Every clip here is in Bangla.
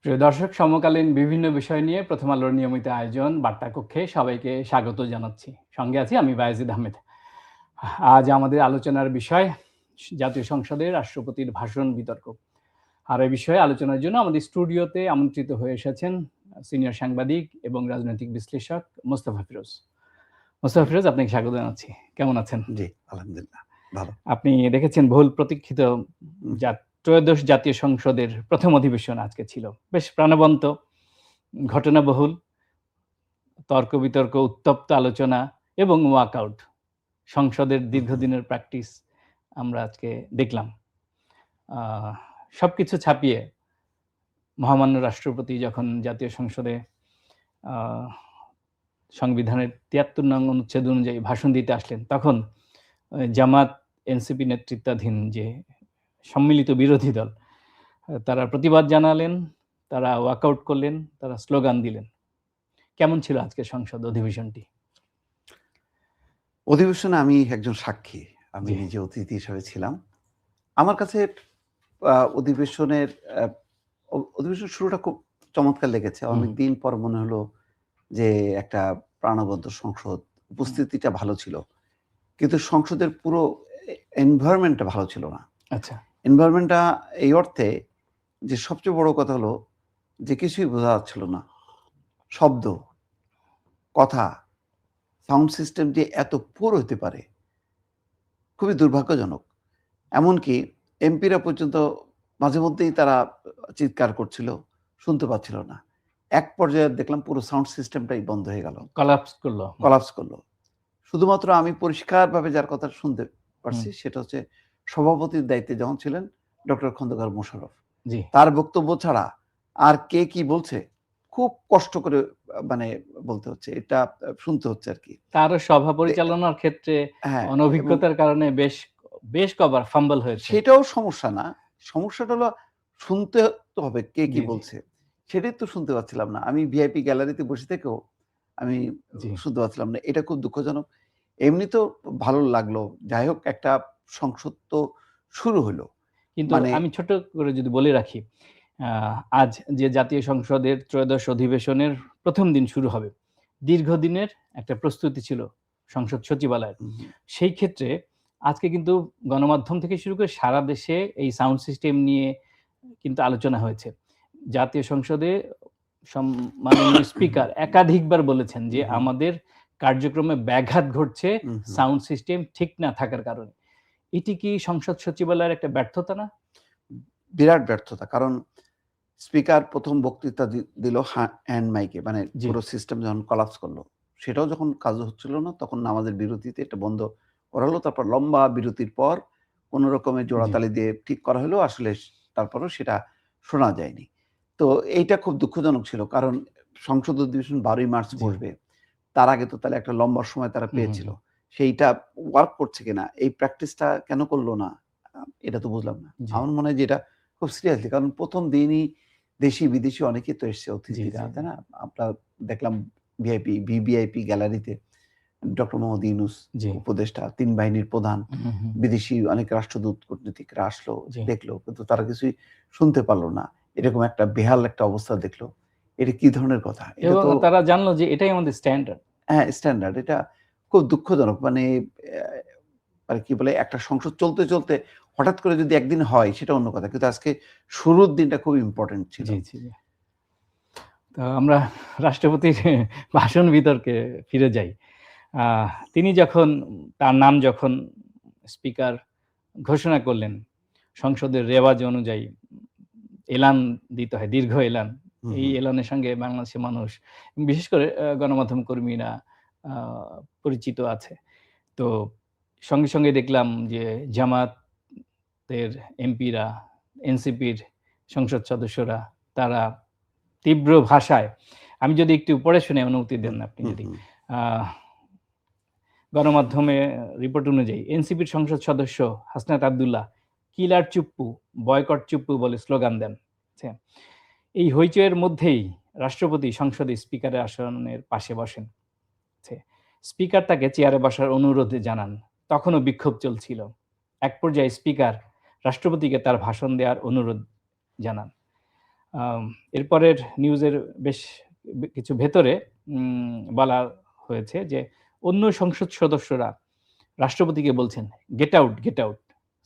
প্রিয় দর্শক, সমকালীন বিভিন্ন বিষয় নিয়ে প্রথম আলোর নিয়মিত আয়োজন বার্তা কক্ষে সবাইকে স্বাগত জানাচ্ছি। সঙ্গে আছি আমি বায়েজিদ আহমেদ। আজ আমাদের আলোচনার বিষয় জাতীয় সংসদের রাষ্ট্রপতির ভাষণ বিতর্ক। আর এই বিষয়ে আলোচনার জন্য আমাদের স্টুডিওতে আমন্ত্রিত হয়ে এসেছেন সিনিয়র সাংবাদিক এবং রাজনৈতিক বিশ্লেষক মোস্তফা ফিরোজ। মোস্তফা ফিরোজ, আপনাকে স্বাগত জানাচ্ছি। কেমন আছেন? জি, আলহামদুলিল্লাহ ভালো। আপনি দেখেছেন বহুল প্রতীক্ষিত ত্রয়োদশ জাতীয় সংসদের প্রথম অধিবেশন আজকে ছিল। বেশ প্রাণবন্ত, ঘটনাবহুল, তর্ক বিতর্ক, উত্তপ্ত আলোচনা এবং ওয়াকআউট। সংসদের দীর্ঘদিনের প্র্যাকটিস আমরা আজকে দেখলাম। সবকিছু ছাপিয়ে মহামান্য রাষ্ট্রপতি যখন জাতীয় সংসদে সংবিধানের ৭৩ নং অনুচ্ছেদ অনুযায়ী ভাষণ দিতে আসলেন, তখন জামাত এনসিপি নেতৃত্বাধীন যে সম্মিলিত বিরোধী দল, তারা প্রতিবাদ জানালেন, তারা ওয়াকআউট করলেন, তারা স্লোগান দিলেন। কেমন ছিল আজকে সংসদ অধিবেশনটি? অধিবেশনে আমি একজন সাক্ষী, আমি নিজে অতিথি হিসেবে ছিলাম। আমার কাছে অধিবেশন শুরুটা খুব চমৎকার লেগেছে। অনেকদিন পর মনে হলো যে একটা প্রাণবন্ত সংসদ, উপস্থিতিটা ভালো ছিল, কিন্তু সংসদের পুরো এনভায়রনমেন্টটা ভালো ছিল না। আচ্ছা, এনভায়রনমেন্টটা এই অর্থে যে সবচেয়ে বড় কথা হলো যে কিছুই বোঝা যাচ্ছিল না। শব্দ, কথা, সাউন্ড সিস্টেম যে এত পুর হতে পারে, খুবই দুর্ভাগ্যজনক। এমনকি এমপিরা পর্যন্ত মাঝে মধ্যেই তারা চিৎকার করছিল, শুনতে পাচ্ছিল না। এক পর্যায়ে দেখলাম পুরো সাউন্ড সিস্টেমটাই বন্ধ হয়ে গেল, কলাপস করলো। শুধুমাত্র আমি পরিষ্কারভাবে যার কথা শুনতে পারছি সেটা হচ্ছে সভাপতির দায়িত্বে যখন ছিলেন ডক্টর খন্দকার মোশাররফ। তার বক্তব্য ছাড়া আর কে কি বলছে খুব কষ্ট করে বলতে হচ্ছে, এটা শুনতে হচ্ছে আর কি। তার সভা পরিচালনার ক্ষেত্রে অনভিজ্ঞতার কারণে বেশ কবার ফাম্বল হয়েছে। সেটাও সমস্যা না, সমস্যাটা হলো শুনতে তো হবে কে কি বলছে, সেটাই তো শুনতে পাচ্ছিলাম না। আমি ভিআইপি গ্যালারিতে বসে থেকেও আমি শুনতে পাচ্ছিলাম না। এটা খুব দুঃখজনক। এমনি তো ভালো লাগলো, যাই হোক একটা সংসদ তো শুরু হলো। কিন্তু আমি ছোট করে যদি বলে রাখি, আজ যে জাতীয় সংসদের ত্রয়োদশ অধিবেশনের প্রথম দিন শুরু হবে, দীর্ঘদিনের একটা প্রস্তুতি ছিল সংসদ সচিবালয়ের। সেই ক্ষেত্রে আজকে কিন্তু গণমাধ্যম থেকে শুরু করে সারা দেশে এই সাউন্ড সিস্টেম নিয়ে কিন্তু আলোচনা হয়েছে। জাতীয় সংসদে মাননীয় স্পিকার একাধিকবার বলেছেন যে আমাদের কার্যক্রমে ব্যাঘাত ঘটছে সাউন্ড সিস্টেম ঠিক না থাকার কারণে। এটি কি সংসদ সচিবালয়ের একটা ব্যর্থতা না? বিরাট ব্যর্থতা। কারণ স্পিকার প্রথম বক্তৃতা দিল হ্যান্ড মাইকে, পুরো সিস্টেম যখন কলাপস করলো, সেটাও যখন কাজ হচ্ছিল না, তখন নামাজের বিরতিতে এটা বন্ধ করা হলো। তারপর লম্বা বিরতির পর কোন রকমের জোড়াতালি দিয়ে ঠিক করা হলো। আসলে তারপরও সেটা শোনা যায়নি। তো এইটা খুব দুঃখজনক ছিল, কারণ সংসদ অধিবেশন 12ই মার্চ বসবে। তার আগে তো তাহলে একটা লম্বা সময় তারা পেয়েছিল। সেইটা ওয়ার্ক করছে কিনা, এই প্র্যাকটিসটা কেন করলো না, এটা তো বুঝলাম না। আমার মনে হয় যে এটা খুব সিরিয়াসলি, কারণ প্রথম দিনই দেশি বিদেশি অনেকেই তো এসছে অতিথিরা, তাই না? আমরা দেখলাম ভিভিআইপি গ্যালারিতে ডক্টর মোহাম্মদ ইউনূস উপদেষ্টা, 3 বাহিনীর প্রধান, বিদেশি অনেক রাষ্ট্রদূত, কূটনীতিকরা আসলো, দেখলো, কিন্তু তারা কিছুই শুনতে পারলো না। এরকম একটা বেহাল একটা অবস্থা দেখলো। এটা কি ধরনের কথা? এটা তো তারা জানলো যে এটাই আমাদের স্ট্যান্ডার্ড। হ্যাঁ, স্ট্যান্ডার্ড। এটা খুব দুঃখজনক। কি বলে, একটা সংসদ চলতে চলতে হঠাৎ করে যদি একদিন হয় সেটা অন্য কথা, কিন্তু আজকে শুরুর দিনটা খুব ইম্পর্টেন্ট ছিল। তো আমরা রাষ্ট্রপতির ভাষণ বিতর্কে ফিরে যাই। তিনি যখন তার নাম যখন স্পিকার ঘোষণা করলেন, সংসদের রেওয়াজ অনুযায়ী এলান দিতে হয়, দীর্ঘ এলান। এই এলানের সঙ্গে বাংলাদেশের মানুষ, বিশেষ করে গণমাধ্যম কর্মীরা পরিচিত আছে। তো সঙ্গে সঙ্গে দেখলাম যে জামাতের এমপিরা, এনসিপির সংসদ সদস্যরা, তারা তীব্র ভাষায়, আমি যদি একটু পড়ে শুনে অনুমতি দেন আপনি যদি, গণমাধ্যমে রিপোর্ট অনুযায়ী এনসিপির সংসদ সদস্য হাসনাত আব্দুল্লাহ কিলার চুপ্পু, বয়কট চুপ্পু বলে স্লোগান দেন। এই হইচয়ের মধ্যেই রাষ্ট্রপতি সংসদে স্পিকারের আসনের পাশে বসেন। স্পিকার তাকে চেয়ারে বসার অনুরোধ জানান। তখনও বিক্ষোভ চলছিল। এক পর্যায়ে স্পিকার রাষ্ট্রপতিকে তার ভাষণ দেওয়ার অনুরোধ জানান। এরপরের নিউজের বেশ কিছু ভেতরে বলা হয়েছে যে অন্য সংসদ সদস্যরা রাষ্ট্রপতিকে বলছেন গেট আউট গেট আউট,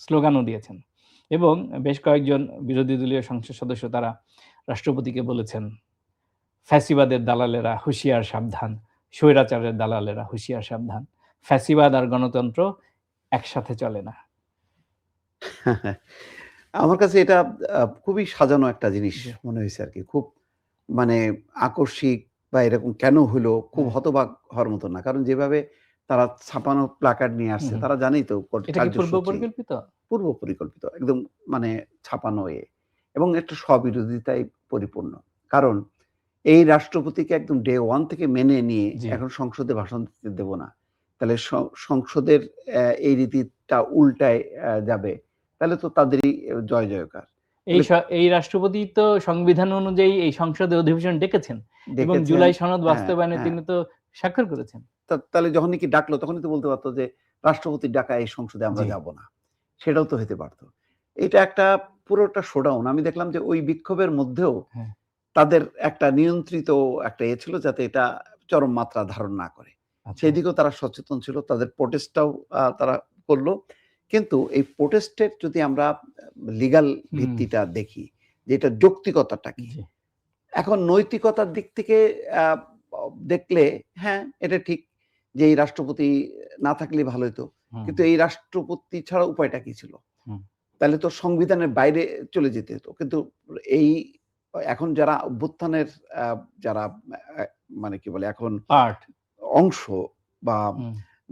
স্লোগানও দিয়েছেন। এবং বেশ কয়েকজন বিরোধী দলীয় সংসদ সদস্য তারা রাষ্ট্রপতিকে বলেছেন ফ্যাসিবাদের দালালেরা হুঁশিয়ার সাবধান, স্বৈরাচারের দালালেরা হুঁশিয়ার সাবধান, ফ্যাসিবাদ আর গণতন্ত্র একসাথে চলে না। আমার কাছে এটা খুবই সাজানো একটা জিনিস মনে হয়েছে আর কি। খুব মানে আকস্মিক বা এরকম কেন হলো খুব হতবাক হওয়ার মতো না। কারণ যেভাবে তারা ছাপানো প্ল্যাকার্ড নিয়ে আসছে তারা জানেই তো এটা কি পূর্ব পরিকল্পিত? পূর্ব পরিকল্পিত একদম মানে ছাপানো এবং একটা স্ববিরোধিতায় পরিপূর্ণ। কারণ এই রাষ্ট্রপতিকে একদম ডে 1 থেকে মেনে নিয়ে এখন সংসদে ভাষণ দিতে দেব না। তাহলে সংসদের এই রীতিটা উল্টায় যাবে। তাহলে তো তাদেরই জয় জয়কার। এই রাষ্ট্রপতি তো সংবিধান অনুযায়ী এই সংসদে অধিবেশন ডেকেছেন এবং জুলাই সনদ বাস্তবায়নে তিনি তো স্বাক্ষর করেছেন। তাহলে যখন নাকি ডাকলো তখনই তো বলতে পারতো যে রাষ্ট্রপতির ডাকা এই সংসদে আমরা যাব না। সেটাও তো হতে পারতো। এটা একটা পুরোটা শোডাউন। আমি দেখলাম যে ওই বিক্ষোভের মধ্যেও তাদের একটা নিয়ন্ত্রিত একটা ছিল যাতে এটা চরম মাত্রা ধারণ না করে। সেই দিকেও তারা সচেতন ছিল। তাদের প্রোটেস্টটাও তারা করলো। কিন্তু এই প্রোটেস্টের যদি আমরা লিগ্যাল ভিত্তিটা দেখি যে এটা যৌক্তিকতাটা কি? এখন নৈতিকতার দিক থেকে দেখলে হ্যাঁ, এটা ঠিক যে এই রাষ্ট্রপতি না থাকলে ভালো হতো। কিন্তু এই রাষ্ট্রপতি ছাড়া উপায়টা কি ছিল? তাহলে তো সংবিধানের বাইরে চলে যেতে হতো। কিন্তু এই এখন যারা অভ্যুত্থানের যারা মানে কি বলে এখন অংশ বা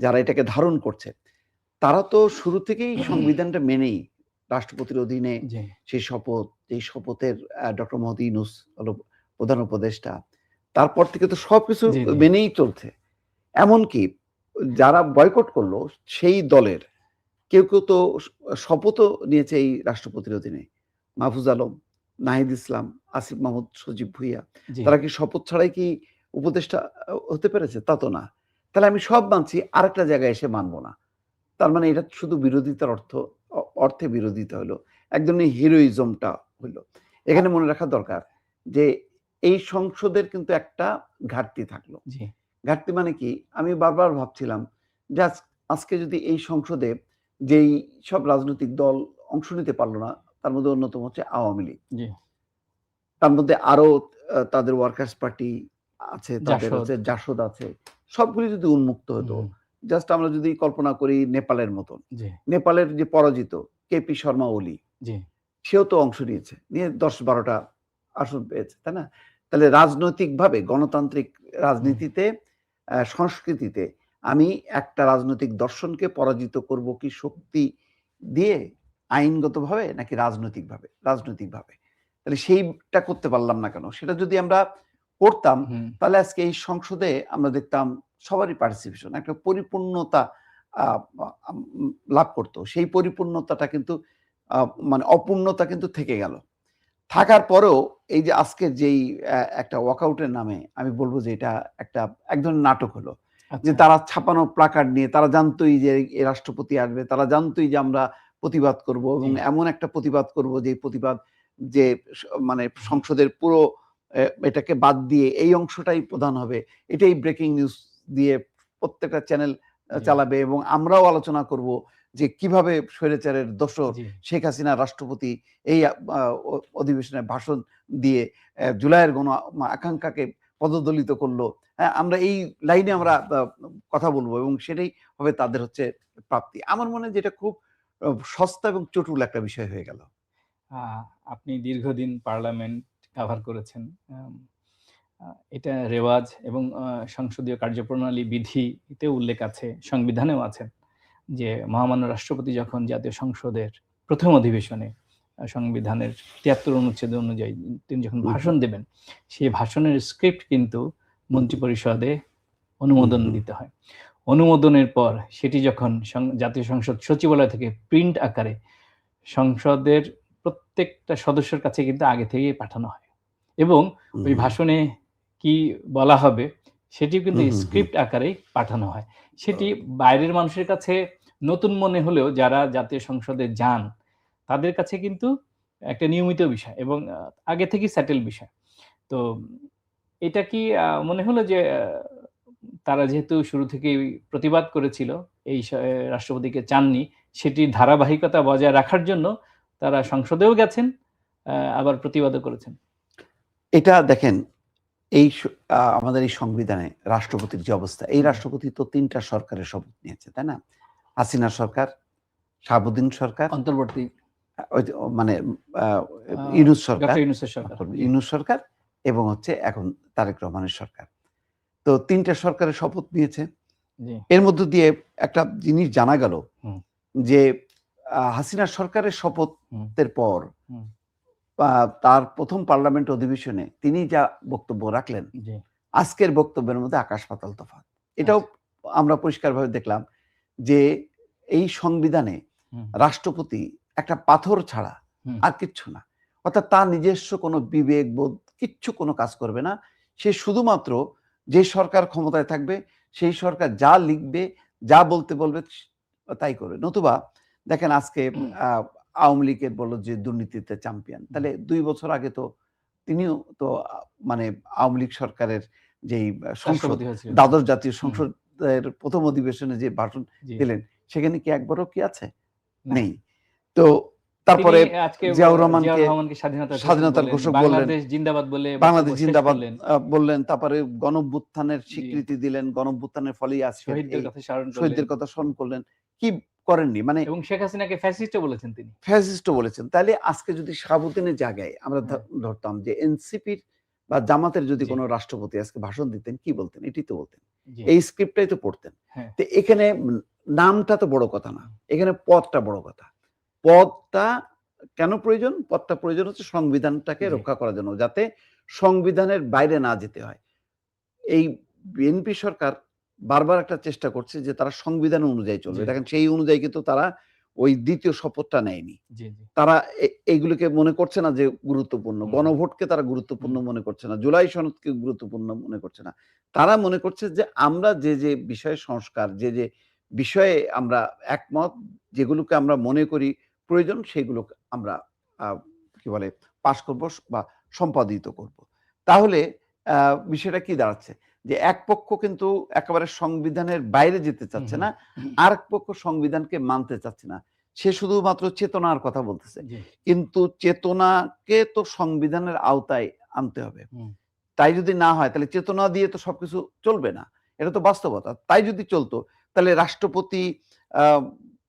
যারা এটাকে ধারণ করছে তারা তো শুরু থেকেই সংবিধানটা মেনেই রাষ্ট্রপতির অধীনে সেই শপথ, এই শপথের ডক্টর মোহাম্মদ ইউনূস হলো প্রধান উপদেষ্টা। তারপর থেকে তো সবকিছু মেনেই চলছে। এমনকি যারা বয়কট করলো সেই দলের কেউ তো শপথও নিয়েছে এই রাষ্ট্রপতির অধীনে। মাহফুজ আলম, নাহিদ ইসলাম, আসিফ মাহমুদ, সজীব ভুইয়া। তারা কি শপথ ছাড়াই কি উপদেষ্টা হতে পেরেছে? তা তো না। তাহলে আমি সব মানছি, আরেকটা জায়গায় এসে মানব না। তার মানে এটা শুধু বিরোধিতার অর্থে বিরোধিতা হলো। এক ধরনের হিরোইজমটা হলো। এখানে মনে রাখা দরকার যে এই সংসদের কিন্তু একটা ঘাটতি থাকলো। ঘাটতি মানে কি? আমি বারবার ভাবছিলাম যে আজকে যদি এই সংসদে যেই সব রাজনৈতিক দল অংশ নিতে পারলো না তার মধ্যে অন্যতম হচ্ছে আওয়ামী লীগ। তার মধ্যে আরো তাদের ওয়ার্কার্স পার্টি আছে, তাদের হচ্ছে জাসদ আছে। সবগুলি যদি উন্মুক্ত হতো, জাস্ট আমরা যদি কল্পনা করি নেপালের মতন। নেপালের যে পরাজিত কেপি শর্মা ওলি, সেও তো অংশ নিয়েছে, নিয়ে 10-12টা আসন পেয়েছে, তাই না? তাহলে রাজনৈতিকভাবে গণতান্ত্রিক রাজনীতিতে সংস্কৃতিতে আমি একটা রাজনৈতিক দর্শনকে পরাজিত করব কি শক্তি দিয়ে, আইনগতভাবে নাকি রাজনৈতিকভাবে? রাজনৈতিকভাবে। তাহলে সেইটা করতে পারলাম না কেন? সেটা যদি আমরা করতাম তাহলে আজকে এই সংসদে আমরা দেখতাম সবারই পার্টিসিপেশন, একটা পরিপূর্ণতা লাভ করতো। সেই পরিপূর্ণতাটা কিন্তু মানে অপূর্ণতা কিন্তু থেকে গেল। থাকার পরেও এই যে আজকের যেই একটা ওয়াকআউটের নামে আমি বলবো যে এটা এক ধরনের নাটক হলো। যে তারা ছাপানো প্ল্যাকার্ড নিয়ে তারা জানতোই যে এই রাষ্ট্রপতি আসবে, তারা জানতোই যে আমরা প্রতিবাদ করব এবং এমন একটা প্রতিবাদ করব যে প্রতিবাদ যে মানে সংসদের পুরো এটাকে বাদ দিয়ে এই অংশটাই প্রধান হবে, এটাই ব্রেকিং নিউজ দিয়ে প্রত্যেকটা চ্যানেল চালাবে এবং আমরাও আলোচনা করব যে কিভাবে স্বৈরাচারের দোসর শেখ হাসিনা রাষ্ট্রপতি এই অধিবেশনে ভাষণ দিয়ে জুলাইয়ের গণ আকাঙ্ক্ষাকে পদদলিত করলো। আমরা এই লাইনে আমরা কথা বলবো এবং সেটাই হবে তাদের হচ্ছে প্রাপ্তি। আমার মনে হয় যেটা খুব সস্তা এবং চটুল একটা বিষয় হয়ে গেল। আপনি দীর্ঘদিন পার্লামেন্ট কভার করেছেন। এটা রেওয়াজ এবং সংসদীয় কার্যপ্রণালী বিধিতে উল্লেখ আছে, সংবিধানেও আছে যে মহামান্য রাষ্ট্রপতি যখন জাতীয় সংসদের প্রথম অধিবেশনে সংবিধানের ৭৩ অনুচ্ছেদ অনুযায়ী তিনি যখন ভাষণ দেবেন, সেই ভাষণের স্ক্রিপ্ট কিন্তু মন্ত্রিপরিষদে অনুমোদন দিতে হয়। অনুমোদনের পর সেটি যখন জাতীয় সংসদ সচিবালয় থেকে প্রিন্ট আকারে সংসদের প্রত্যেকটা সদস্যের কাছে কিন্তু আগে থেকেই পাঠানো হয় এবং ওই ভাষণে কি বলা হবে সেটি কিন্তু স্ক্রিপ্ট আকারেই পাঠানো হয়। সেটি বাইরের মানুষের কাছে নতুন মনে হলেও যারা জাতীয় সংসদে যান তাদের কাছে কিন্তু একটা নিয়মিত বিষয় এবং আগে থেকেই সেটেল বিষয়। তো এটা কি মনে হলো যে তারা যেহেতু শুরু থেকেই প্রতিবাদ করেছিল, এই রাষ্ট্রপতিকে চাননি, সেটির ধারাবাহিকতা বজায় রাখার জন্য তারা সংসদেও গেছেন, আবার প্রতিবাদও করেছেন? এটা দেখেন, এই আমাদের এই সংবিধানে রাষ্ট্রপতির যে অবস্থা, এই রাষ্ট্রপতি তো ৩ টা সরকারের শপথ নিয়েছে, তাই না? হাসিনা সরকার, শাহাবুদ্দিন সরকার, অন্তর্বর্তী ওই যে মানে ইউনূস সরকার, ডক্টর ইউনূসের সরকার। ইউনূস সরকার এবং হচ্ছে এখন তারেক রহমানের সরকার। তো ৩ টা সরকারের শপথ নিয়েছে। জি। এর মধ্য দিয়ে একটা জিনিস জানা গেল হুম। যে হাসিনা সরকারের শপথের পর হুম। তার প্রথম পার্লামেন্ট অধিবেশনে তিনি যা বক্তব্য রাখলেন, জি। আজকের বক্তব্যের মধ্যে আকাশ পাতাল তফাৎ। এটাও আমরা পরিষ্কারভাবে দেখলাম যে এই সংবিধানে রাষ্ট্রপতি একটা পাথর ছাড়া আর কিচ্ছু না। অর্থাৎ তার নিজস্ব কোনো বিবেকবোধ কিচ্ছু কোনো কাজ করবে না। সে শুধুমাত্র যে সরকার ক্ষমতায় থাকবে সেই সরকার যা লিখবে, যা বলতে বলবে তাই করবে। নতুবা দেখেন আজকে আওয়ামী লীগের বলল যে দুর্নীতিতে চ্যাম্পিয়ন। তাহলে ২ বছর আগে তো তিনিও তো মানে আওয়ামী লীগ সরকারের যেই সংসদ, দ্বাদশ জাতীয় সংসদের প্রথম অধিবেশনে যে ভাষণ দিলেন, সেখানে কি একবারও কি আছে? নেই। তো তারপরে জিয়াউর রহমানকে স্বাধীনতার ঘোষক বললেন, বাংলাদেশ জিন্দাবাদ বলে বাংলাদেশ জিন্দাবাদ বললেন। তারপরে গণঅভ্যুত্থানের স্বীকৃতি দিলেন, গণঅভ্যুত্থানের ফলেই আজকে শহীদদের কথা স্মরণ করলেন। কি করেননি মানে, এবং শেখ হাসিনাকে ফ্যাসিস্টও বলেছেন তিনি। ফ্যাসিস্টও বলেছেন। তাহলে আজকে যদি শাহাবুদ্দিনের জায়গায় আমরা ধরতাম যে এনসিপির বা জামাতের যদি কোনো রাষ্ট্রপতি আজকে ভাষণ দিতেন, কি বলতেন? এটাই তো বলতেন। এই স্ক্রিপ্টটাই তো পড়তেন। তো এখানে নামটা তো বড় কথা না, এখানে পদটা বড় কথা। পদটা কেন প্রয়োজন? পদটা প্রয়োজন হচ্ছে সংবিধানটাকে রক্ষা করার জন্য, যাতে সংবিধানের বাইরে না যেতে হয়। এই বিএনপি সরকার বারবার একটা চেষ্টা করছে যে তারা সংবিধান অনুযায়ী চলবে। দেখেন সেই অনুযায়ী কিন্তু তারা ওই দ্বিতীয় শপথটা নেয়নি। তারা এইগুলোকে মনে করছে না যে গুরুত্বপূর্ণ। গণভোটকে তারা গুরুত্বপূর্ণ মনে করছে না। জুলাই সনদকে গুরুত্বপূর্ণ মনে করছে না। তারা মনে করছে যে আমরা যে বিষয়ে সংস্কার, যে বিষয়ে আমরা একমত, যেগুলোকে আমরা মনে করি প্রয়োজন, সেগুলো আমরা কি বলে পাস করব বা সম্পাদিত করব। তাহলে বিষয়টা কি দাঁড়াচ্ছে? যে এক পক্ষ কিন্তু একেবারে সংবিধানের বাইরে যেতে চাচ্ছে না, আরেক পক্ষ সংবিধানকে মানতে চাচ্ছে না। সে শুধুমাত্র চেতনার কথা বলতেছে। কিন্তু চেতনাকে তো সংবিধানের আওতায় আনতে হবে। তাই যদি না হয় তাহলে চেতনা দিয়ে তো সবকিছু চলবে না। এটা তো বাস্তবতা। তাই যদি চলতো তাহলে রাষ্ট্রপতি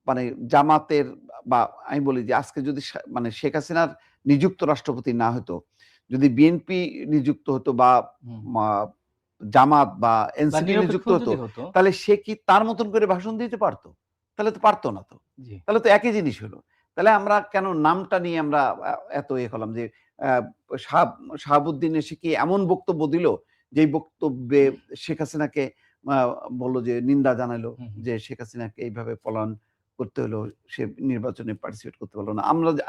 মানে জামাতের বা আমি বলি যে আজকে যদি মানে শেখ হাসিনার নিযুক্ত রাষ্ট্রপতি না হতো, যদি বিএনপি নিযুক্ত হতো বা জামাত বা এনসিপি নিযুক্ত হতো, তাহলে সে কি তার মতন করে ভাষণ দিতে পারতো? তাহলে তো পারতো না তো। তাহলে তো একই জিনিস হলো। তাহলে আমরা কেন নামটা নিয়ে আমরা এত হলাম যে শাহাবুদ্দিন এসে কি এমন বক্তব্য দিল যে বক্তব্যে শেখ হাসিনাকে বলল যে নিন্দা জানালো যে শেখ হাসিনাকে এইভাবে পলায়ন করতে হলো, সে নির্বাচনে পার্টিসিপেট করতে পারলো না।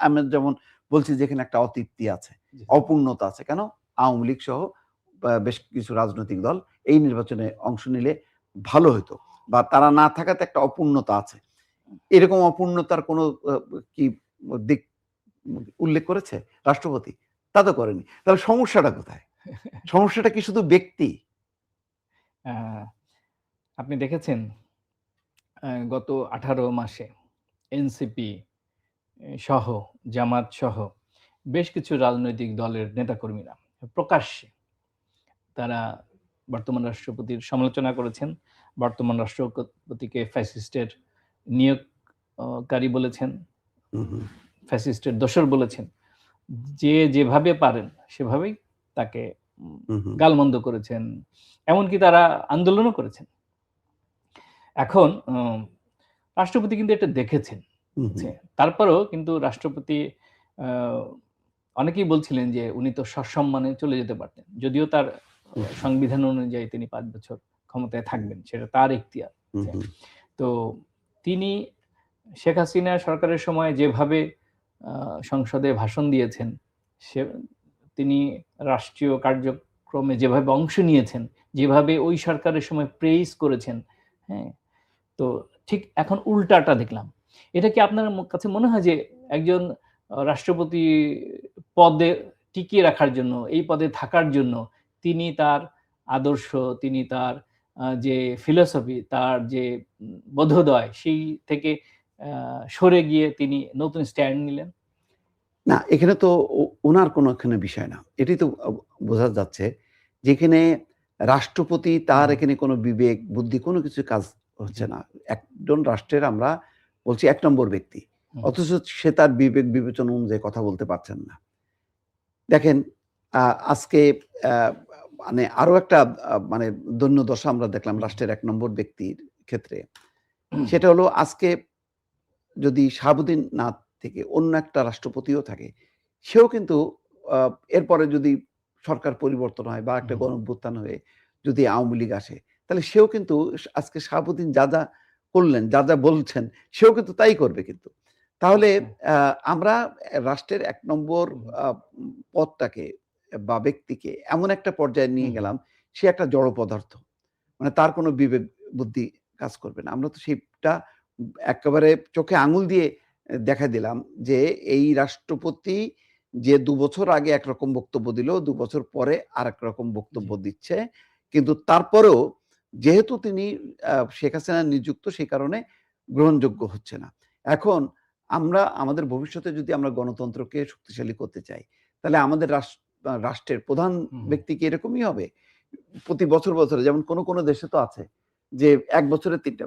আমরা যেমন বলছি যে এখানে একটা অতৃপ্তি আছে, অপূর্ণতা আছে। কেন? আওয়ামী লীগ সহ বেশ কিছু রাজনৈতিক দল এই নির্বাচনে অংশ নিলে ভালো হতো, বা তারা না থাকাতে একটা অপূর্ণতা আছে। এরকম অপূর্ণতার কোনো কি দিক উল্লেখ করেছে রাষ্ট্রপতি? তা তো করেনি। তাহলে সমস্যাটা কোথায়? সমস্যাটা কি শুধু ব্যক্তি? আপনি দেখেছেন গত 18 মাসে এনসিপি সহ জামাত সহ বেশ কিছু রাজনৈতিক দলের নেতাকর্মীরা প্রকাশ্যে তারা বর্তমান রাষ্ট্রপতির সমালোচনা করেছেন, বর্তমান রাষ্ট্রপতিকে ফ্যাসিস্টের নিয়োগকারী বলেছেন, ফ্যাসিস্টের দোসর বলেছেন। যে যেভাবে পারেন সেভাবেই তাকে গালমন্দ করেছেন, এমনকি তারা আন্দোলনও করেছেন। এখন রাষ্ট্রপতি কিন্তু এটা দেখেছেন। তারপরেও কিন্তু রাষ্ট্রপতি অনেকেই বলছিলেন যে উনি তো সসম্মানে চলে যেতে পারতেন, যদিও তার সংবিধান অনুযায়ী তিনি 5 বছর ক্ষমতায় থাকবেন, সেটা তার ইখতিয়ার। তো তিনি শেখ হাসিনা সরকারের সময় যেভাবে সংসদে ভাষণ দিয়েছেন, তিনি রাষ্ট্রীয় কার্যক্রমে যেভাবে অংশ নিয়েছেন, যেভাবে ওই সরকারের সময় প্রেইজ করেছেন, হ্যাঁ, তো ঠিক এখন উল্টাটা দেখলাম। এটা কি আপনার কাছে মনে হয় যে একজন রাষ্ট্রপতি পদে টিকিয়ে রাখার জন্য, এই পদে থাকার জন্য তিনি তার আদর্শ, তিনি তার যে ফিলোসফি, তার যে বোধোদয় সেই থেকে সরে গিয়ে তিনি নতুন স্ট্যান্ড নিলেন? না, এখানে তো উনার কোনো এখানে বিষয় না। এটাই তো বোঝা যাচ্ছে যেখানে রাষ্ট্রপতি তার এখানে কোনো বিবেক, বুদ্ধি কোনো কিছু কাজ হচ্ছে না। একজন রাষ্ট্রের আমরা বলছি ১ নম্বর ব্যক্তি। অথচ সে তার বিবেক বিবেচনা অনুযায়ী কথা বলতে পারছেন না। দেখেন আজকে আ মানে আরো একটা মানে দৈন্যদশা আমরা দেখলাম রাষ্ট্রের ১ নম্বর ব্যক্তির ক্ষেত্রে। সেটা হলো আজকে যদি শাহাবুদ্দিন না থেকে অন্য একটা রাষ্ট্রপতিও থাকে, সেও কিন্তু আ এরপরে যদি সরকার পরিবর্তন হয় বা একটা গণঅভ্যুত্থান হয়ে যদি আওয়ামী লীগ আসে, তাহলে সেও কিন্তু আজকে শাহাবুদ্দিন যা করলেন, যা বলছেন, সেও কিন্তু তাই করবে কিন্তু। তাহলে আমরা রাষ্ট্রের ১ নম্বর পদটাকে বা ব্যক্তিকে এমন একটা পর্যায়ে নিয়ে গেলাম, সে একটা জড় পদার্থ। মানে তার কোনো বিবেক বুদ্ধি কাজ করবে না। আমরা তো সেটা একেবারে চোখে আঙুল দিয়ে দেখায় দিলাম যে এই রাষ্ট্রপতি যে ২ বছর আগে একরকম বক্তব্য দিল, ২ বছর পরে আরেক রকম বক্তব্য দিচ্ছে। কিন্তু তারপরেও যেহেতু তিনি শেখ হাসিনা নিযুক্ত সেই কারণে গ্রহণযোগ্য হচ্ছে না। এখন আমরা আমাদের ভবিষ্যতে যদি আমরা গণতন্ত্রকে শক্তিশালী করতে চাই, তাহলে আমাদের রাষ্ট্রের প্রধান ব্যক্তি কি এরকমই হবে? প্রতি বছরে যেমন কোন দেশে তো আছে যে ১ বছরে ৩ টা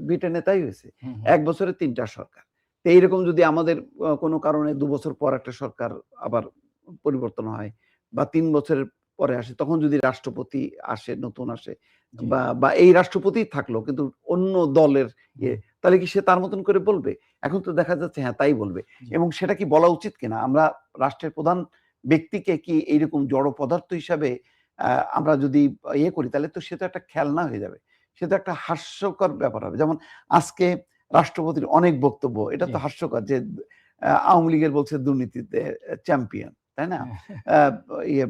ব্রিটেনে তাই হয়েছে। ১ বছরে ৩ টা সরকার। তো এইরকম যদি আমাদের কোন কারণে ২ বছর পর একটা সরকার আবার পরিবর্তন হয় বা ৩ বছরের পরে আসে, তখন যদি রাষ্ট্রপতি আসে, নতুন আসে বা এই রাষ্ট্রপতিই থাকলো কিন্তু অন্য দলের তাহলে কি সে তার মতন করে বলবে? এখন তো দেখা যাচ্ছে হ্যাঁ, তাই বলবে। এবং সেটা কি বলা উচিত কিনা? আমরা রাষ্ট্রের প্রধান ব্যক্তিকে কি এইরকম জড় পদার্থ হিসাবে আমরা যদি করি তাহলে তো সে তো একটা খেলনা হয়ে যাবে। সে তো একটা হাস্যকর ব্যাপার হবে। যেমন আজকে রাষ্ট্রপতির অনেক বক্তব্য, এটা তো হাস্যকর যে আওয়ামী লীগের বলছে দুর্নীতিতে চ্যাম্পিয়ন, তাই না? আ ইয়ে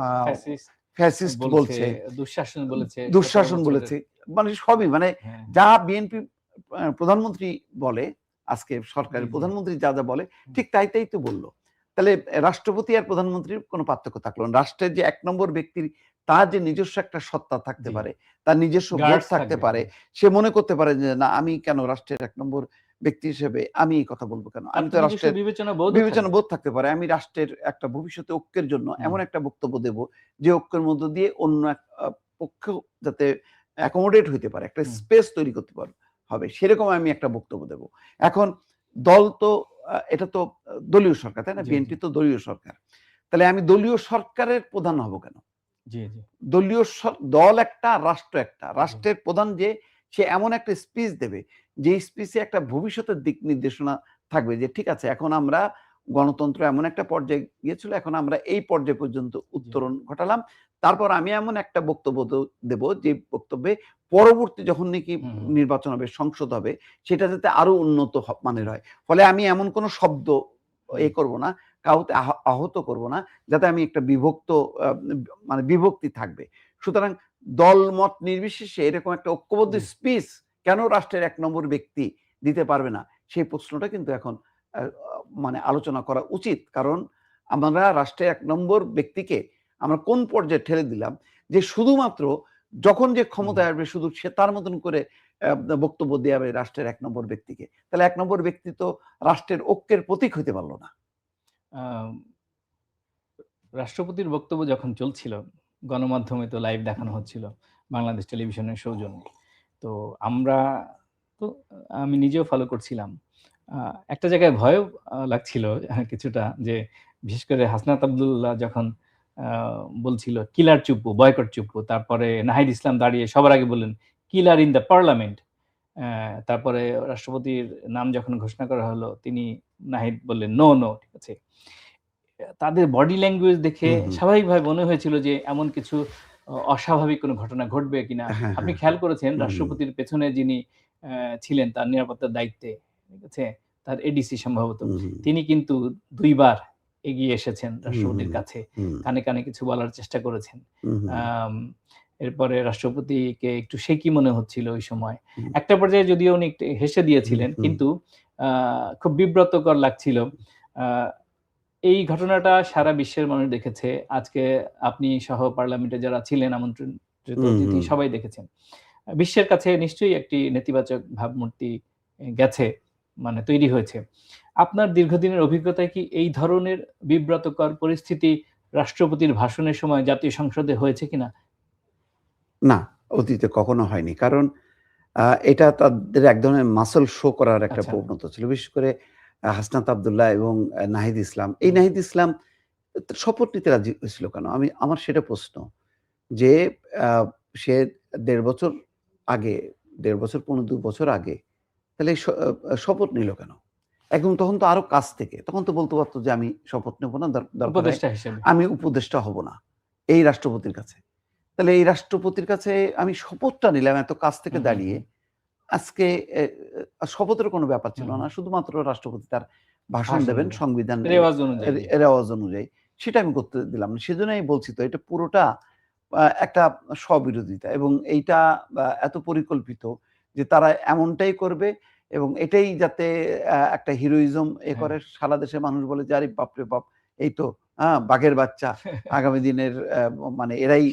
আ ফ্যাসিস্ট বলছে, দুঃশাসন বলেছে। মানে সবই মানে যা বিএনপি প্রধানমন্ত্রী বলে, আজকে সরকারের প্রধানমন্ত্রী যা বলে ঠিক তাই তো বলল। তাহলে রাষ্ট্রপতি আর প্রধানমন্ত্রীর কোনো পার্থক্য থাকলো না। রাষ্ট্রের যে ১ নম্বর ব্যক্তির তার যে নিজস্ব একটা সত্তা থাকতে পারে, তার নিজস্ব বোধ থাকতে পারে, সে মনে করতে পারে যে না আমি কেন রাষ্ট্রের ১ নম্বর ব্যক্তি হিসেবে আমি এই কথা বলব কেন? আমি তো রাষ্ট্রের বিবেচনা বোধ থাকতে পারে। আমি রাষ্ট্রের একটা ভবিষ্যতে ঐক্যের জন্য এমন একটা বক্তব্য দেব যে ঐক্যের মধ্য দিয়ে অন্য এক পক্ষ যাতে অ্যাকোমোডেট হইতে পারে, একটা স্পেস তৈরি করতে হবে। সেরকম আমি একটা বক্তব্য দেব। এখন দল তো এটা তো দলীয় সরকার, তাই না? বিএনপি তো দলীয় সরকার। তাহলে আমি দলীয় সরকারের প্রধান হব কেন? দলীয় দল একটা, রাষ্ট্র একটা। রাষ্ট্রের প্রধান যে সে এমন একটা স্পিচ দেবে, যে স্পিচে একটা ভবিষ্যতের দিক নির্দেশনা থাকবে যে ঠিক আছে এখন আমরা গণতন্ত্র এমন একটা পর্যায়ে গিয়েছিল, এখন আমরা এই পর্যায় পর্যন্ত উত্তরণ ঘটালাম। তারপর আমি এমন একটা বক্তব্য দেব যে বক্তব্যে পরবর্তী যখন নাকি নির্বাচন হবে, সংসদ হবে, সেটা যাতে আরো উন্নত মানের হয়। ফলে আমি এমন কোন শব্দ করব না, কাউকে আহত করব না, যাতে আমি একটা বিভক্ত মানে বিভক্তি থাকবে। সুতরাং দলমত নির্বিশেষে এরকম একটা ঐক্যবদ্ধ স্পিচ কেন রাষ্ট্রের ১ নম্বর ব্যক্তি দিতে পারবে না? সেই প্রশ্নটা কিন্তু এখন মানে আলোচনা করা উচিত। কারণ আমরা রাষ্ট্রের ১ নম্বর ব্যক্তিকে আমরা কোন পর্যায়ে ঠেলে দিলাম যে শুধুমাত্র যখন যে ক্ষমতায় আসবে শুধু সে তার মতন করে বক্তব্য দেওয়া রাষ্ট্রের ১ নম্বর ব্যক্তিকে। তাহলে ১ নম্বর ব্যক্তি তো রাষ্ট্রের ঐক্যের প্রতীক হইতে পারল না। রাষ্ট্রপতির বক্তব্য যখন চলছিল, গণমাধ্যমে তো লাইভ দেখানো হচ্ছিল বাংলাদেশ টেলিভিশনের সৌজন্যে। তো আমি নিজেও ফলো করছিলাম। একটা জায়গায় ভয়ও লাগছিল কিছুটা যে বিশেষ করে হাসনাত আব্দুল্লাহ যখন বলছিল কিলার চুপ্পু, বয়কট চুপ্পু। তারপরে নাহিদ ইসলাম দাঁড়িয়ে সবার আগে বললেন কিলার ইন দ্য পার্লামেন্ট। তারপরে রাষ্ট্রপতির নাম যখন ঘোষণা করা হলো তিনি নাহিদ বললেন নো, ঠিক আছে? তাদের বডি ল্যাঙ্গুয়েজ দেখে স্বাভাবিকভাবে মনে হয়েছিল যে এমন কিছু অস্বাভাবিক কোনো ঘটনা ঘটবে কিনা। আপনি খেয়াল করেছেন রাষ্ট্রপতির পেছনে যিনি ছিলেন তার নিরাপত্তার দায়িত্বে, ঠিক আছে? তার এডিসি সম্ভবত। তিনি কিন্তু ২ বার এগিয়ে এসেছেন রাষ্ট্রপতির কাছে। কানে কিছু বলার চেষ্টা করেছেন। এরপরে রাষ্ট্রপতিকে একটু শেকি মনে হচ্ছিল ওই সময়। একটা পর্যায়ে যদিও উনি একটু হেসে দিয়েছিলেন, কিন্তু খুব বিব্রতকর লাগছিল। আহ, এই ঘটনাটা সারা বিশ্বের মানুষ দেখেছে। আজকে আপনি সহ পার্লামেন্টে যারা ছিলেন আমন্ত্রিত অতিথি সবাই দেখেছেন। বিশ্বের কাছে নিশ্চয়ই একটি নেতিবাচক ভাবমূর্তি গেছে, মানে তৈরি হয়েছে। আপনার দীর্ঘদিনের অভিজ্ঞতায় কি এই ধরনের বিব্রতকর পরিস্থিতি রাষ্ট্রপতির ভাষণের সময় জাতীয় সংসদে হয়েছে কিনা? না, অতীতে কখনো হয়নি। কারণ এটা তাদের এক ধরনের মাসল শো করার একটা আচ্ছা। প্রবণতা ছিল। বিশেষ করে হাসনাত আব্দুল্লাহ এবং নাহিদ ইসলাম। এই নাহিদ ইসলাম শপথ নিতে রাজি হয়েছিল কেন? আমার সেটা প্রশ্ন। যে আ সে ১.৫ বছর আগে, ১.৫ বছর ২ বছর আগে তাহলে শপথ নিল কেন? একদম তখন তো আরো কাছ থেকে। তখন তো বলতে পারত যে আমি শপথ নেব না। দরকার হয় উপদেষ্টা হিসেবে। আমি উপদেষ্টা হব না। এই রাষ্ট্রপতির কাছে। তাহলে এই রাষ্ট্রপতির কাছে আমি শপথটা নিলাম এত কাছ থেকে দাঁড়িয়ে। আজকে শপথের কোনো ব্যাপার ছিল না। শুধুমাত্র রাষ্ট্রপতি তার ভাষণ দেবেন সংবিধান রেওয়াজ অনুযায়ী। রেওয়াজ অনুযায়ী। সেটা আমি করতে দিলাম না। সেজন্যই বলছি তো এটা পুরোটা একটা স্ববিরোধিতা এবং এইটা এত পরিকল্পিত যে তারা এমনটাই করবে এবং এটাই যাতে একটা হিরোইজম করে সারা দেশের মানুষ বলে যে আরে বাপরে বাপ এই তো বাঘের বাচ্চা আগামী দিনের মানে এরাই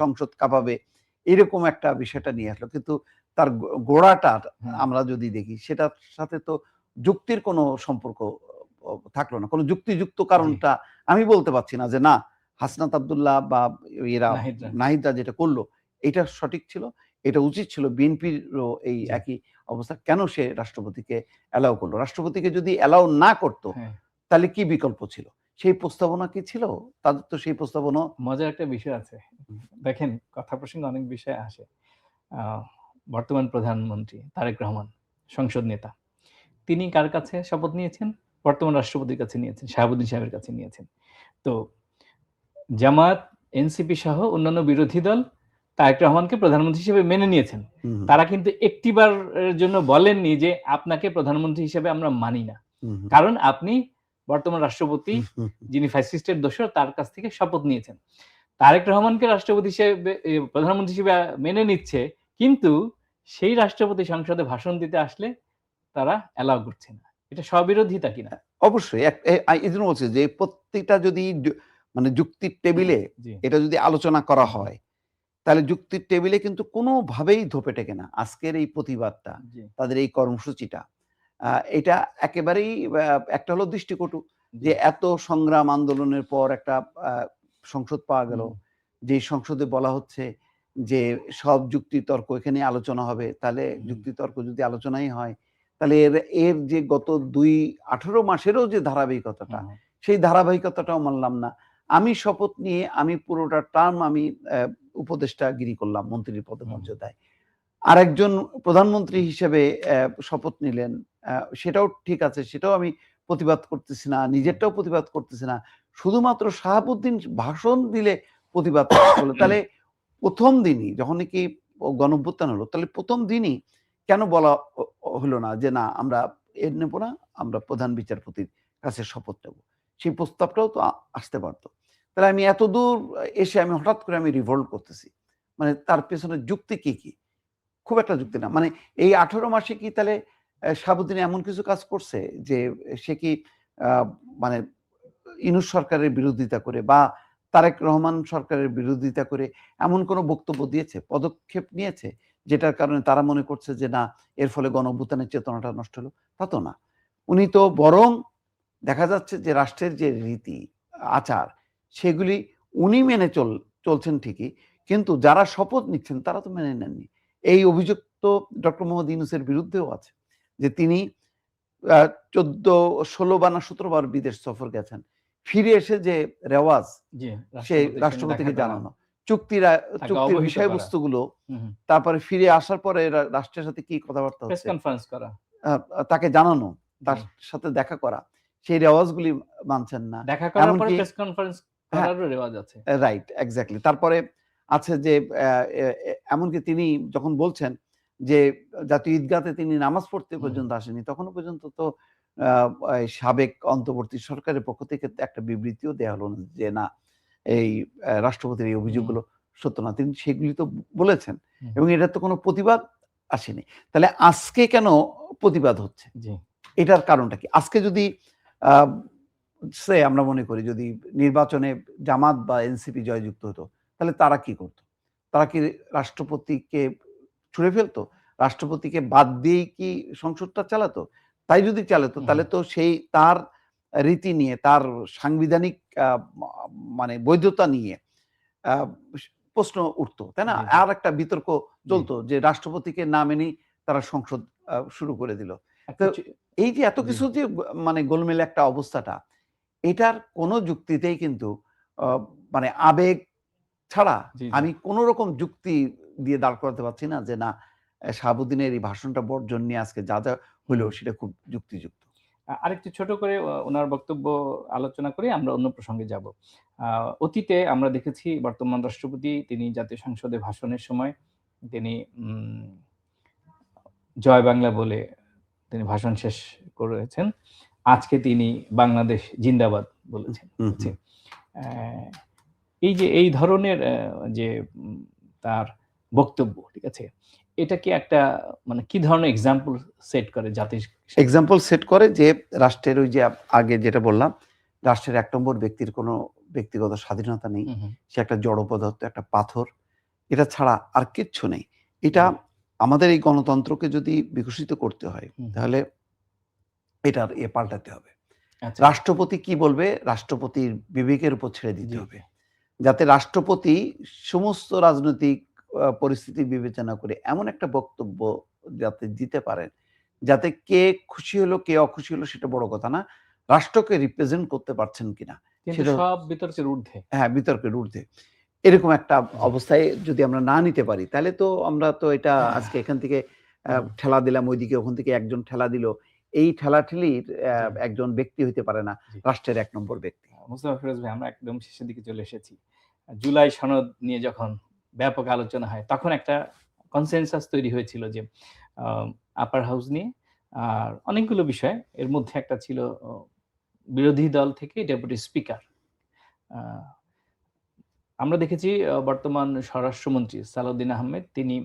সংসদ কাঁপাবে এরকম একটা বিষয়টা নিয়ে আসলো। কিন্তু তার গোড়াটা আমরা যদি দেখি সেটার সাথে তো যুক্তির কোনো সম্পর্ক থাকলো না। কোনো যুক্তিযুক্ত কারণটা আমি বলতে পারছি না যে না হাসনাত আব্দুল্লাহ বা এরা নাহিদরা যেটা করলো এটা সঠিক ছিল, এটা উচিত ছিল। বিএনপিরও এই একই অবস্থা। কেন সে রাষ্ট্রপতিকে অ্যালাউ করলো? রাষ্ট্রপতিকে যদি অ্যালাউ না করতো তাহলে কি বিকল্প ছিল? সেই প্রস্তাবনা কি ছিল? তাদের তো সেই প্রস্তাবনা। মজার একটা বিষয় আছে। দেখেন, কথা প্রসঙ্গে অনেক বিষয় আসে। বর্তমান প্রধানমন্ত্রী তারেক রহমান, সংসদ নেতা, তিনি কার কাছে শপথ নিয়েছেন? বর্তমান রাষ্ট্রপতির কাছে নিয়েছেন, শাহাবুদ্দিন সাহেবের কাছে নিয়েছেন। তো জামাত, এনসিপি সহ অন্যান্য বিরোধী দল তারেক রহমানকে প্রধানমন্ত্রী হিসেবে মেনে নিয়েছেন। তারা কিন্তু একটিবারের জন্য বলেননি যে আপনাকে প্রধানমন্ত্রী হিসেবে আমরা মানি না। কারণ আপনি বর্তমান রাষ্ট্রপতি, যিনি ফ্যাসিস্টের দোসর, তার কাছ থেকে শপথ নিয়েছেন। তারেক রহমানকে রাষ্ট্রপতি হিসেবে প্রধানমন্ত্রী হিসেবে মেনে নিচ্ছে, কিন্তু সেই রাষ্ট্রপতি সংসদে ভাষণ দিতে আসলে তারা অ্যালাউ করছে না। এটা স্ববিরোধিতা কিনা? অবশ্যই এইজন্য বলছি যে প্রত্যেকটা যদি মানে যুক্তির টেবিলে এটা যদি আলোচনা করা হয় তাহলে যুক্তির টেবিলে কিন্তু কোনোভাবেই ধোপে টেকে না। আজকের এই প্রতিবাদটা, তাদের এই কর্মসূচিটা এটা একেবারেই একটা হলো দৃষ্টিকটু যে এত সংগ্রাম আন্দোলনের পর একটা সংসদ পাওয়া গেল, যে সংসদে বলা হচ্ছে যে সব যুক্তি তর্ক এখানে আলোচনা হবে। তাহলে যুক্তি তর্ক যদি আলোচনাই হয় তাহলে এর যে গত 18 মাসেরও যে ধারাবাহিকতাটা, সেই ধারাবাহিকতাটাও মানলাম না। আমি শপথ নিয়ে আমি পুরোটা টার্ম আমি উপদেষ্টাগিরি করলাম মন্ত্রীর পদমর্যাদায়। আরেকজন প্রধানমন্ত্রী হিসেবে শপথ নিলেন। সেটাও ঠিক আছে, সেটাও আমি প্রতিবাদ করতেছি না, নিজেরটাও প্রতিবাদ করতেছি না। শুধুমাত্র শাহাবুদ্দিন ভাষণ দিলে প্রতিবাদ করতে তাহলে প্রথম দিনই যখন নাকি গণঅভ্যুত্থান হলো, তাহলে প্রথম দিনই কেন বলা হলো না যে না আমরা এর নেব না, আমরা প্রধান বিচারপতির কাছে শপথ নেব। সেই প্রস্তাবটাও তো আসতে পারতো। তাহলে আমি এতদূর এসে আমি হঠাৎ করে আমি রিভল্ট করতেছি। মানে তার পেছনে যুক্তি কি? খুব একটা যুক্তি না। মানে এই 18 মাসে কি তাহলে শাহাবুদ্দিন এমন কিছু কাজ করছে যে সে কি আ মানে ইউনূস সরকারের বিরোধিতা করে বা তারেক রহমান সরকারের বিরোধিতা করে এমন কোনো বক্তব্য দিয়েছে, পদক্ষেপ নিয়েছে যেটার কারণে তারা মনে করছে যে না এর ফলে গণঅভ্যুত্থানের চেতনাটা নষ্ট হলো? তা তো না। উনি তো বরং দেখা যাচ্ছে যে রাষ্ট্রের যে রীতি আচার সেগুলি উনি মেনে চলছেন ঠিকই, কিন্তু যারা শপথ নিচ্ছেন তারা তো মেনে নেননি। এই অভিযোগ তো ডক্টর মোহাম্মদ ইউনূসের বিরুদ্ধেও আছে যে তিনি ১৪, ১৬ বার না ১৭ বার বিদেশ সফর গেছেন। ফিরে এসে যে রেওয়াজ সে রাষ্ট্রপতিকে জানানো, চুক্তির বিষয়বস্তুগুলো, তারপরে ফিরে আসার পরে রাষ্ট্রের সাথে কি কথাবার্তা হচ্ছে তাকে জানানো, তার সাথে দেখা করা, সেই রেওয়াজগুলি মানছেন না। দেখা করার পরে প্রেস কনফারেন্স করারও রেওয়াজ আছে। Right, exactly. তারপরে আছে যে এমনকি তিনি যখন বলছেন যে জাতীয় ঈদগাহতে তিনি নামাজ পড়তে পর্যন্ত আসেনি, তখনও পর্যন্ত তো সাবেক অন্তর্বর্তী সরকারের পক্ষ থেকে একটা বিবৃতিও দেয়া হলো না যে না এই রাষ্ট্রপতির এই অভিযোগগুলো সত্য না। তিনি সেগুলি তো বলেছেন এবং এটার তো কোনো প্রতিবাদ আসেনি। তাহলে আজকে কেন প্রতিবাদ হচ্ছে? এটার কারণটা কি? আজকে যদি আমরা মনে করি যদি নির্বাচনে জামাত বা এনসিপি জয়যুক্ত হতো, তাহলে তারা কি করত? তারা কি রাষ্ট্রপতিকে ছুঁড়ে ফেলতো? রাষ্ট্রপতিকে বাদ দিয়েই কি সংসদটা চালাতো? তাই যদি চালাতো তাহলে তো সেই তার রীতি নিয়ে, তার সাংবিধানিক মানে বৈধতা নিয়ে আ প্রশ্ন উঠতো, তাই না? আর একটা বিতর্ক চলতো যে রাষ্ট্রপতিকে না মেনেই তারা সংসদ শুরু করে দিল। তো এই যে এত কিছু যে মানে গোলমেলে একটা অবস্থাটা, এটার কোনো যুক্তিতেই কিন্তু মানে আবেগ ছাড়া আমি কোন রকম যুক্তি দিয়ে দাঁড় করাতে পারছি না যে না শাহাবুদ্দিনের এই ভাষণটা বর্জন নিয়ে আজকে যা হইলো সেটা খুব যুক্তিযুক্ত। আরেকটু ছোট করে ওনার বক্তব্য আলোচনা করে আমরা অন্য প্রসঙ্গে যাব। অতীতে আমরা দেখেছি বর্তমান রাষ্ট্রপতি তিনি জাতীয় সংসদে ভাষণের সময় তিনি জয় বাংলা বলে তিনি ভাষণ শেষ করেছেন। আজকে তিনি বাংলাদেশ জিন্দাবাদ বলেছেন। এই যে এই ধরনের যে তার বক্তব্য, ঠিক আছে? এটা কি একটা মানে কি ধরনের এক্সাম্পল সেট করে জাতির? এক্সাম্পল সেট করে যে রাষ্ট্রের ওই যে আগে যেটা বললাম, রাষ্ট্রের ১ নম্বর ব্যক্তির কোনো ব্যক্তিগত স্বাধীনতা নেই। সে একটা জড় পদার্থ, একটা পাথর। এটা ছাড়া আর কিচ্ছু নেই। এটা আমাদের এই গণতন্ত্রকে যদি বিকশিত করতে হয় তাহলে এটার পাল্টাতে হবে। রাষ্ট্রপতি কি বলবে রাষ্ট্রপতির বিবেকের উপর ছেড়ে দিতে হবে। যাতে রাষ্ট্রপতি সমস্ত রাজনৈতিক পরিস্থিতি বিবেচনা করে এমন একটা বক্তব্য যাতে দিতে পারেন, যাতে কে খুশি হলো কে অখুশি হলো সেটা বড় কথা না। রাষ্ট্রকে রিপ্রেজেন্ট করতে পারছেন কিনা সেটা সব বিতর্কের ঊর্ধ্বে। হ্যাঁ, বিতর্কের ঊর্ধ্বে। এরকম একটা অবস্থায় যদি আমরা না নিতে পারি তাহলে তো আমরা তো এটা আজকে এখান থেকে ঠেলা দিলাম ওইদিকে, ওখান থেকে একজন ঠেলা দিল। এই ঠেলাঠেলির একজন ব্যক্তি হইতে পারে না রাষ্ট্রের ১ নম্বর ব্যক্তি। মুস্তফা ফিরোজ ভাই, আমরা একদম শেষের দিকে চলে এসেছি। জুলাই সনদ নিয়ে যখন ব্যাপক আলোচনা হয় তখন একটা কনসেনসাস তৈরি হয়েছিল যে আপার হাউস নিয়ে আর অনেকগুলো বিষয়, এর মধ্যে একটা ছিল বিরোধী দল থেকে ডেপুটি স্পিকার। আমরা দেখেছি বর্তমান স্বরাষ্ট্রমন্ত্রী সালাউদ্দিন আহমেদ তিনি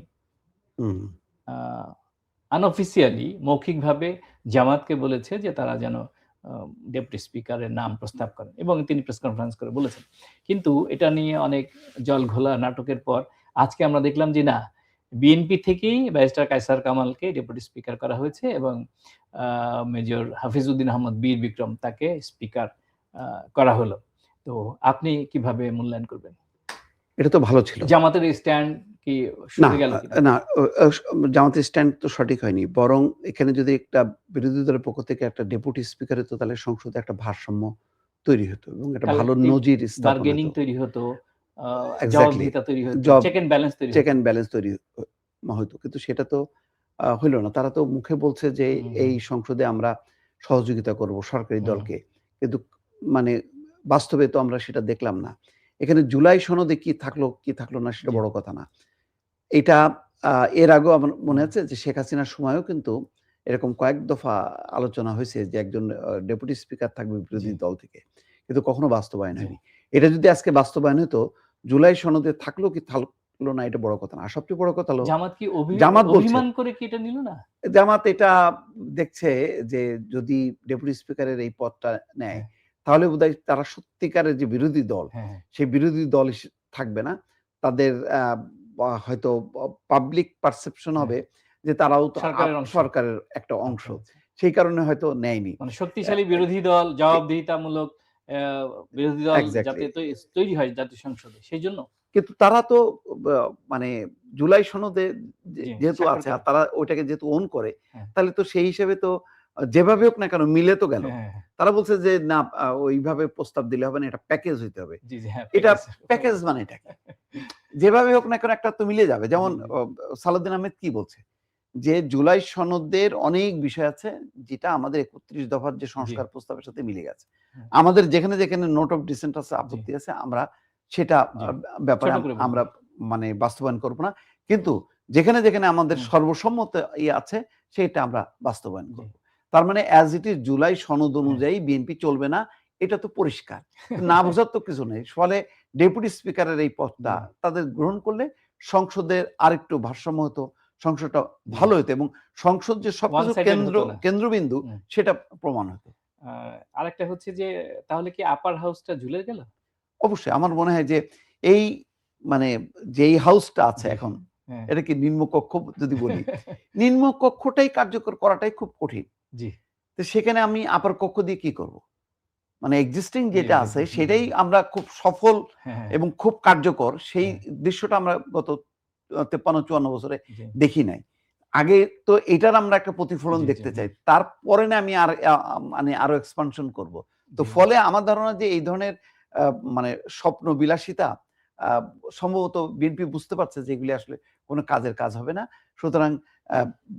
আনঅফিসিয়ালি মৌখিকভাবে জামাতকে বলেছে যে তারা যেন ডেপুটি স্পিকারের নাম প্রস্তাব করেন এবং তিনি প্রেস কনফারেন্স করে বলেছেন। কিন্তু এটা নিয়ে অনেক জলঘোলা নাটকের পর আজকে আমরা দেখলাম যে না, বিএনপি থেকেই ব্যারিস্টার কায়সার কামালকে ডেপুটি স্পিকার করা হয়েছে এবং মেজর হাফিজউদ্দিন আহমদ বীর বিক্রম তাকে স্পিকার করা হলো। তো আপনি কিভাবে মূল্যায়ন করবেন? এটা তো ভালো ছিল। জামাতের স্ট্যান্ড কি সরে গেল? না, জামাতের স্ট্যান্ড তো সঠিক হয়নি। বরং এখানে যদি একটা বিরোধী দলের পক্ষ থেকে একটা ডেপুটি স্পিকার হতো তাহলে সংসদে একটা ভারসাম্য তৈরি হতো এবং একটা ভালো নজির স্থাপন হতো। বার্গেনিং তৈরি হতো, জবাবদিহিতা তৈরি হতো, চেক এন্ড ব্যালেন্স তৈরি হতো। কিন্তু সেটা তো হইল না। তারা তো মুখে বলছে যে এই সংসদে আমরা সহযোগিতা করব সরকারি দলকে। কিন্তু মানে বাস্তবে তো আমরা সেটা দেখলাম না। এখানে জুলাই সনদে কি থাকলো না সেটা বড় কথা না। এটা এর আগেও আমার মনে আছে যে শেখ হাসিনার সময়ও কিন্তু এরকম কয়েক দফা আলোচনা হয়েছে যে একজন ডেপুটি স্পিকার থাকবে বিরোধী দল থেকে। কিন্তু কখনো বাস্তবায়ন হয়নি। এটা যদি আজকে বাস্তবায়ন হতো, জুলাই সনদে থাকলো কি থাকলো না এটা বড় কথা না। আর সবচেয়ে বড় কথা হলো জামাত কি অভিমান করে কি এটা নিল না? জামাত এটা দেখছে যে যদি ডেপুটি স্পিকারের এই পদটা নেয় তাহলে বোধহয় তারা সত্যিকারের যে বিরোধী দল সেই বিরোধী দল থাকবে না। তাদের হয়তো পাবলিক পারসেপশন হবে যে তারাও তো সরকারের একটা অংশ। সেই কারণে হয়তো নেয়নি। মানে শক্তিশালী বিরোধী দল, জবাবদিহিতামূলক বিরোধী দল যাতে তৈরি হয় জাতীয় সংসদে, সেই জন্য। কিন্তু তারা তো মানে জুলাই সনদে যেহেতু আছে আর তারা ওইটাকে যেহেতু ওন করে তাহলে তো সেই হিসেবে তো যেভাবে হোক না কেন মিলে তো গেল। তারা বলছে যে না ওইভাবে প্রস্তাব দিলে হবে না, এটা প্যাকেজ হইতে হবে। এটা প্যাকেজ মানে এটা যেভাবে হোক না কেন একটা তো মিলে যাবে। যেমন সালাউদ্দিন আহমেদ কি বলছে যে জুলাই সনদের অনেক বিষয় আছে যেটা আমাদের ৩১ দফার যে সংস্কার প্রস্তাবের সাথে মিলে গেছে। আমাদের যেখানে যেখানে নোট অফ ডিসেন্ট আছে, আপত্তি আছে, আমরা সেটা ব্যাপারে আমরা মানে বাস্তবায়ন করব না। কিন্তু যেখানে যেখানে আমাদের সর্বসম্মত আছে সেটা আমরা বাস্তবায়ন করব। তার মানে অ্যাজ ইট ইজ জুলাই সনদ অনুযায়ী বিএনপি চলবে না, এটা তো পরিষ্কার। না বোঝার তো কিছু নেই। ফলে ডেপুটি স্পিকারের এই পদটা তাদের গ্রহণ করলে সংসদের আরেকটু ভারসাম্য হতো, সংসদটা জি। ভালো হতো এবং সংসদ যে ওয়ান সবকিছু সাইডেড হতো না। কেন্দ্রবিন্দু হুম। সেটা প্রমাণ হতো। আরেকটা হচ্ছে যে তাহলে কি আপার হাউসটা ঝুলে গেল? অবশ্যই আমার মনে হয় যে এই মানে যেই হাউসটা আছে জি। এখন, হ্যাঁ। এটা কি নিম্নকক্ষ যদি বলি, নিম্নকক্ষটাই কার্যকর করাটাই খুব কঠিন। জি। তো সেখানে আমি আপার কক্ষ দিয়ে কি করব? মানে এক্সিস্টিং জি, যেটা জি, আছে জি, জি। সেটাই আমরা খুব সফল হ্যাঁ, হ্যাঁ, এবং খুব কার্যকর সেই হ্যাঁ। দৃশ্যটা আমরা গত ৫৩-৫৪ বছরে জি, দেখি নাই। আগে তো এটার আমরা একটা প্রতিফলন জি, জি, দেখতে জি, চাই। তারপরে না আমি আর মানে আরো এক্সপানশন করব। তো জি, ফলে আমার ধারণা যে এই ধরনের আ মানে স্বপ্ন বিলাসিতা আ সম্ভবত বিএনপি বুঝতে পারছে যে এগুলি আসলে কোন কাজের কাজ হবে না। সুতরাং আ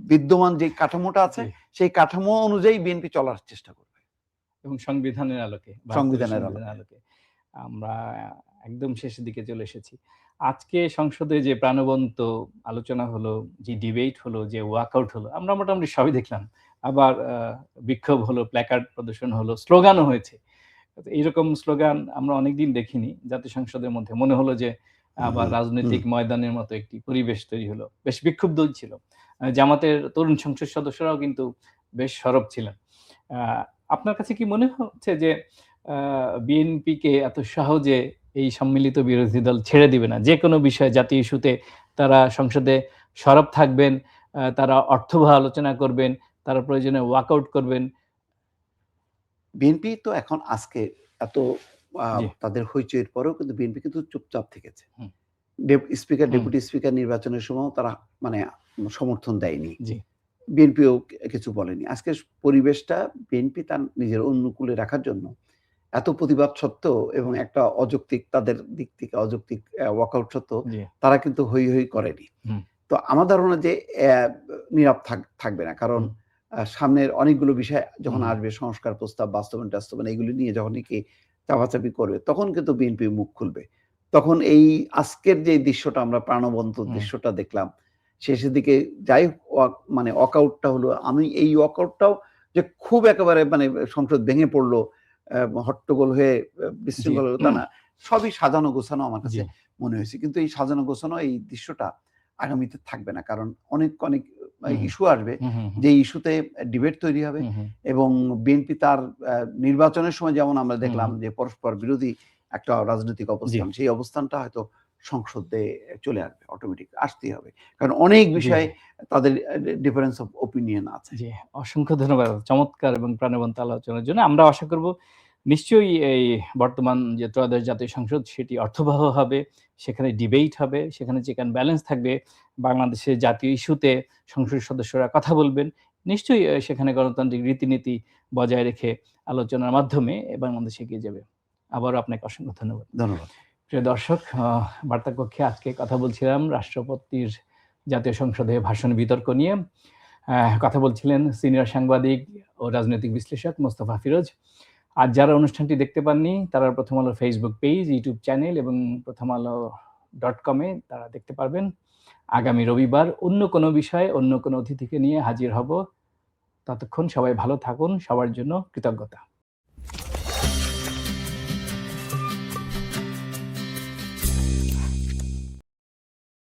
বিদ্যমান যে কাঠামোটা আছে জি। সেই কাঠামো অনুযায়ী বিএনপি চলার চেষ্টা করবে। এবং সংবিধানের আলোকে, ৭২ এর সংবিধানের সংবিধানের আলোকে। আলোকে। আমরা একদম শেষের দিকে চলে এসেছি। আজকে সংসদে যে প্রাণবন্ত আলোচনা হলো, যে ডিবেট হলো, যে ওয়াকআউট হলো, আমরা মোটামুটি সবই দেখলাম। আবার বিক্ষোভ হলো, প্ল্যাকার্ড প্রদর্শন হলো, স্লোগানও হয়েছে। এইরকম স্লোগান আমরা অনেকদিন দেখিনি জাতীয় সংসদের মধ্যে। মনে হলো যে হুম, আবার হুম, হুম। রাজনৈতিক ময়দানের মতো একটি পরিবেশ তৈরি হলো। বেশ বিক্ষুব্ধই ছিল। জামাতের তরুণ সংসদ সদস্যরাও কিন্তু বেশ সরব ছিলেন। আ আপনার কাছে কি মনে হচ্ছে যে আ বিএনপিকে এত সহজে এই সম্মিলিত বিরোধী দল ছেড়ে দিবে না? যেকোনো বিষয়ে জাতীয় ইস্যুতে তারা সংসদে সরব থাকবেন, তারা অর্থবহ আলোচনা করবেন, তারা প্রয়োজনে ওয়াকআউট করবেন। বিএনপি তো এখন আজকে এত আ জি, তাদের হইচইয়ের পরেও কিন্তু বিএনপি কিন্তু চুপচাপ থেকেছে। হুম, স্পিকার, হুম, ডেপুটি স্পিকার নির্বাচনের সময়ও তারা মানে সমর্থন দেয়নি। জি, বিএনপিও কিছু বলেনি। আজকে পরিবেশটা বিএনপি তার নিজের অনুকূলে রাখার জন্য এত প্রতিবাদ সত্ত্বেও এবং জি, একটা অযৌক্তিক তাদের দিক থেকে অযৌক্তিক ওয়াকআউট সত্ত্বেও জি, তারা কিন্তু হৈ, হৈ করেনি। হুম, তো আমার ধারণা যে নীরব থাকবে না। কারণ হুম, সামনের অনেকগুলো বিষয় হুম, যখন হুম, আসবে সংস্কার প্রস্তাব, বাস্তবায়ন-টাস্তবায়ন এগুলি নিয়ে যখন নাকি চাপাচাপি করবে, তখন কিন্তু বিএনপি মুখ খুলবে। তখন এই আজকের যে দৃশ্যটা আমরা প্রাণবন্ত হুম, দৃশ্যটা দেখলাম, শেষের দিকে যাই মানে ওয়াকআউটটা হলো, আমি এই ওয়াকআউটটাও যে খুব একেবারে মানে সংসদ ভেঙে পড়লো, হট্টগোল হয়ে জি, বিশৃঙ্খল হলো তা না। সবই সাজানো গোছানো আমার জি, কাছে মনে হয়েছে। কিন্তু এই সাজানো গোছানো এই দৃশ্যটা আগামীতে থাকবে না। কারণ অনেক হুম, ইস্যু আসবে। হুম, হুম, হুম, যে ইস্যুতে ডিবেট তৈরি হবে হুম, হুম, এবং বিএনপি তার নির্বাচনের সময় যেমন আমরা হুম, দেখলাম হুম, যে পরস্পর বিরোধী একটা রাজনৈতিক জি, অবস্থান, সেই অবস্থানটা হয়তো সংসদে চলে আসবে। অটোমেটিক আসতেই হবে। কারণ অনেক জি, বিষয়ে তাদের ডিফারেন্স অফ ওপিনিয়ন আছে। জি। অসংখ্য ধন্যবাদ চমৎকার এবং প্রাণবন্ত আলোচনার জন্য। আমরা আশা করব নিশ্চয়ই এই বর্তমান যে ত্রয়োদশ জাতীয় সংসদ সেটি অর্থবহ হবে, সেখানে ডিবেট হবে, সেখানে চেক অ্যান্ড ব্যালেন্স থাকবে। বাংলাদেশের জাতীয় ইস্যুতে সংসদ সদস্যরা কথা বলবেন। নিশ্চয়ই সেখানে গণতান্ত্রিক রীতিনীতি বজায় রেখে আলোচনার মাধ্যমে বাংলাদেশ এগিয়ে যাবে। আবারও আপনাকে অসংখ্য ধন্যবাদ। ধন্যবাদ। প্রিয় দর্শক, বার্তাকক্ষে আজকে কথা বলছিলাম রাষ্ট্রপতির জাতীয় সংসদে ভাষণ বিতর্ক নিয়ে। কথা বলছিলেন সিনিয়র সাংবাদিক ও রাজনৈতিক বিশ্লেষক মোস্তফা ফিরোজ। আর যারা অনুষ্ঠানটি দেখতে পাননি তারা প্রথম আলো ফেসবুক পেজ, ইউটিউব চ্যানেল এবং প্রথম আলো .com এ তারা দেখতে পারবেন। আগামী রবিবার অন্য কোনো বিষয়ে অন্য কোনো অতিথিকে নিয়ে হাজির হব। ততক্ষণ সবাই ভালো থাকুন। সবার জন্য কৃতজ্ঞতা।